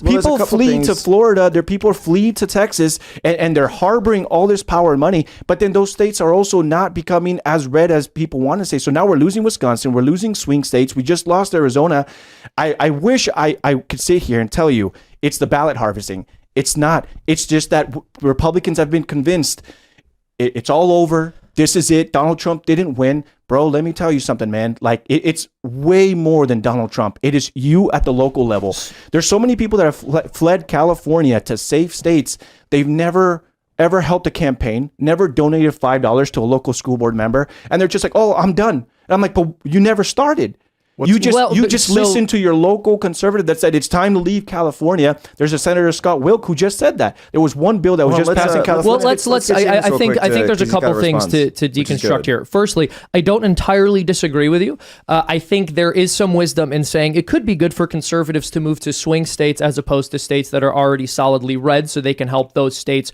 People flee to Florida. People flee to Texas, and they're harboring all this power and money. But then those states are also not becoming as red as people want to say. So now we're losing Wisconsin. We're losing swing states. We just lost Arizona. I wish I could sit here and tell you it's the ballot harvesting. It's not. It's just that Republicans have been convinced it's all over. This is it. Donald Trump didn't win. Bro, let me tell you something, man. Like, it's way more than Donald Trump. It is you at the local level. There's so many people that have fled California to safe states. They've never, ever helped a campaign, never donated $5 to a local school board member. And they're just like, oh, I'm done. And I'm like, but you never started. You just listened to your local conservative that said it's time to leave California. There's a Senator Scott Wilk who just said that. There was one bill that was just passed in California. Well, I think there's a couple things to deconstruct here. Firstly, I don't entirely disagree with you. I think there is some wisdom in saying it could be good for conservatives to move to swing states as opposed to states that are already solidly red, so they can help those states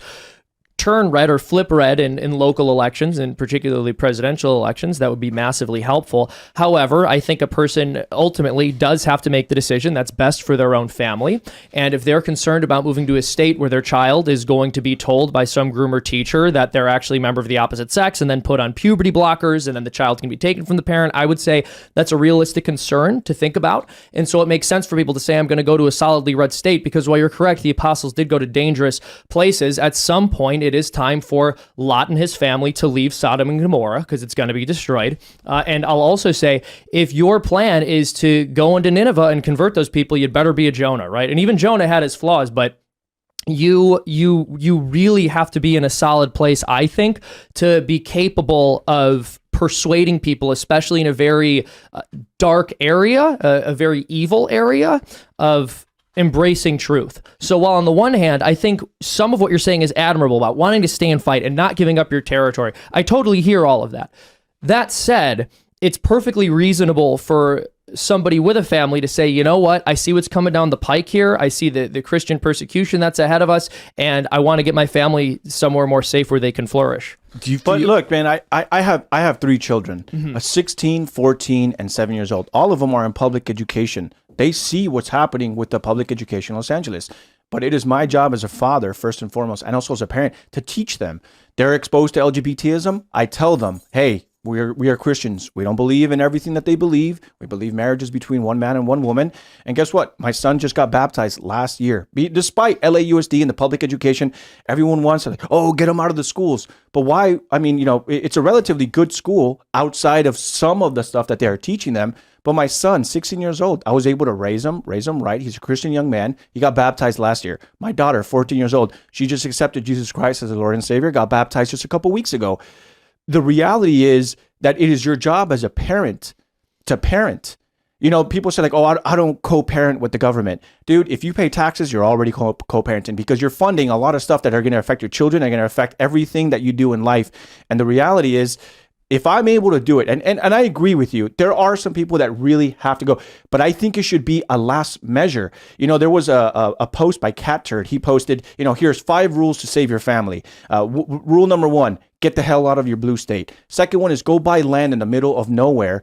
turn red or flip red in local elections, and particularly presidential elections. That would be massively helpful. However, I think a person ultimately does have to make the decision that's best for their own family. And if they're concerned about moving to a state where their child is going to be told by some groomer teacher that they're actually a member of the opposite sex and then put on puberty blockers and then the child can be taken from the parent, I would say that's a realistic concern to think about. And so it makes sense for people to say, I'm going to go to a solidly red state, because while you're correct, the apostles did go to dangerous places. At some point, it is time for Lot and his family to leave Sodom and Gomorrah, because it's going to be destroyed. And I'll also say, if your plan is to go into Nineveh and convert those people, you'd better be a Jonah, right? And even Jonah had his flaws, but you really have to be in a solid place, I think, to be capable of persuading people, especially in a very dark area, a very evil area, of embracing truth. So while on the one hand, I think some of what you're saying is admirable about wanting to stay and fight and not giving up your territory, I totally hear all of that. That said, it's perfectly reasonable for somebody with a family to say, you know what, I see what's coming down the pike here. I see the Christian persecution that's ahead of us, and I want to get my family somewhere more safe where they can flourish. Look, man, I have 3 children, a 16, 14, and 7 years old. All of them are in public education. They see what's happening with the public education in Los Angeles. But it is my job as a father, first and foremost, and also as a parent, to teach them. They're exposed to LGBTism. I tell them, hey, we are Christians. We don't believe in everything that they believe. We believe marriage is between one man and one woman. And guess what? My son just got baptized last year. Despite LAUSD and the public education, everyone wants to, get him out of the schools. But why? I mean, it's a relatively good school outside of some of the stuff that they're teaching them. But my son, 16 years old, I was able to raise him right. He's a Christian young man. He got baptized last year. My daughter, 14 years old, she just accepted Jesus Christ as the Lord and Savior, got baptized just a couple weeks ago. The reality is that it is your job as a parent to parent. People say like, I don't co-parent with the government. Dude, if you pay taxes, you're already co-parenting, because you're funding a lot of stuff that are going to affect your children, are going to affect everything that you do in life. And the reality is, if I'm able to do it, and I agree with you, there are some people that really have to go, but I think it should be a last measure. There was a post by Cat Turd. He posted, here's 5 rules to save your family. Rule number 1, get the hell out of your blue state. Second one is go buy land in the middle of nowhere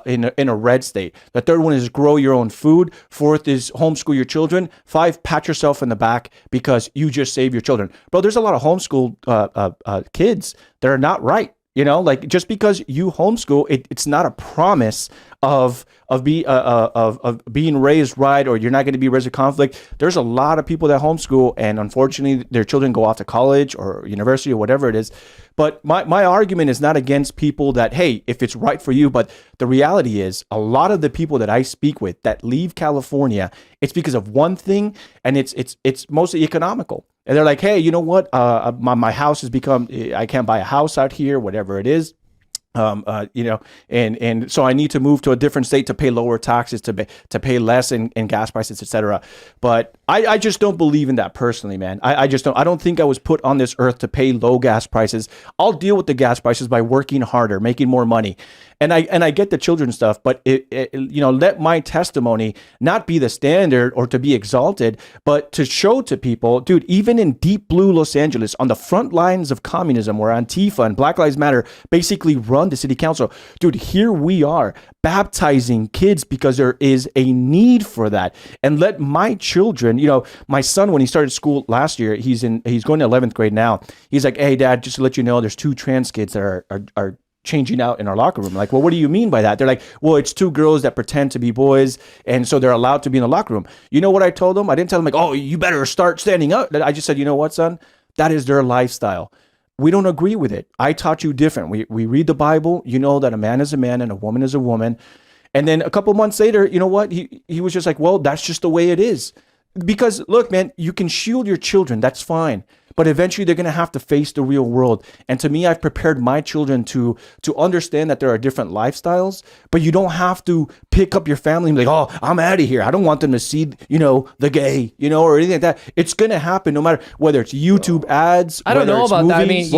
in a red state. The third one is grow your own food. Fourth is homeschool your children. 5, pat yourself in the back because you just saved your children. Bro, there's a lot of homeschool kids that are not right. Like, just because you homeschool, it's not a promise of being raised right, or you're not going to be raised in conflict. There's a lot of people that homeschool, and unfortunately, their children go off to college or university or whatever it is. But my argument is not against people that, hey, if it's right for you, but the reality is a lot of the people that I speak with that leave California, it's because of one thing, and it's mostly economical. And they're like, hey, you know what? My house has become, I can't buy a house out here, whatever it is. And so I need to move to a different state to pay lower taxes, to pay less in gas prices, etc. But I just don't believe in that personally, man. I just don't. I don't think I was put on this earth to pay low gas prices. I'll deal with the gas prices by working harder, making more money. And I get the children stuff, but let my testimony not be the standard or to be exalted, but to show to people, dude, even in deep blue Los Angeles, on the front lines of communism, where Antifa and Black Lives Matter basically run on the city council. Dude, here we are baptizing kids because there is a need for that. And let my children, my son, when he started school last year, he's going to 11th grade now. He's like, hey, Dad, just to let you know, there's 2 trans kids that are changing out in our locker room. Like, well, what do you mean by that? They're like, well, it's 2 girls that pretend to be boys, and so they're allowed to be in the locker room. You know what I told them? I didn't tell them like, oh, you better start standing up. I just said, you know what, son? That is their lifestyle. We don't agree with it. I taught you different. We read the Bible. You know that a man is a man and a woman is a woman. And then a couple months later, you know what? He was just like, well, that's just the way it is. Because look, man, you can shield your children. That's fine. But eventually they're going to have to face the real world. And to me, I've prepared my children to understand that there are different lifestyles, but you don't have to pick up your family and be like, oh, I'm out of here. I don't want them to see, the gay, or anything like that. It's going to happen no matter whether it's YouTube ads. I don't know about that. I mean,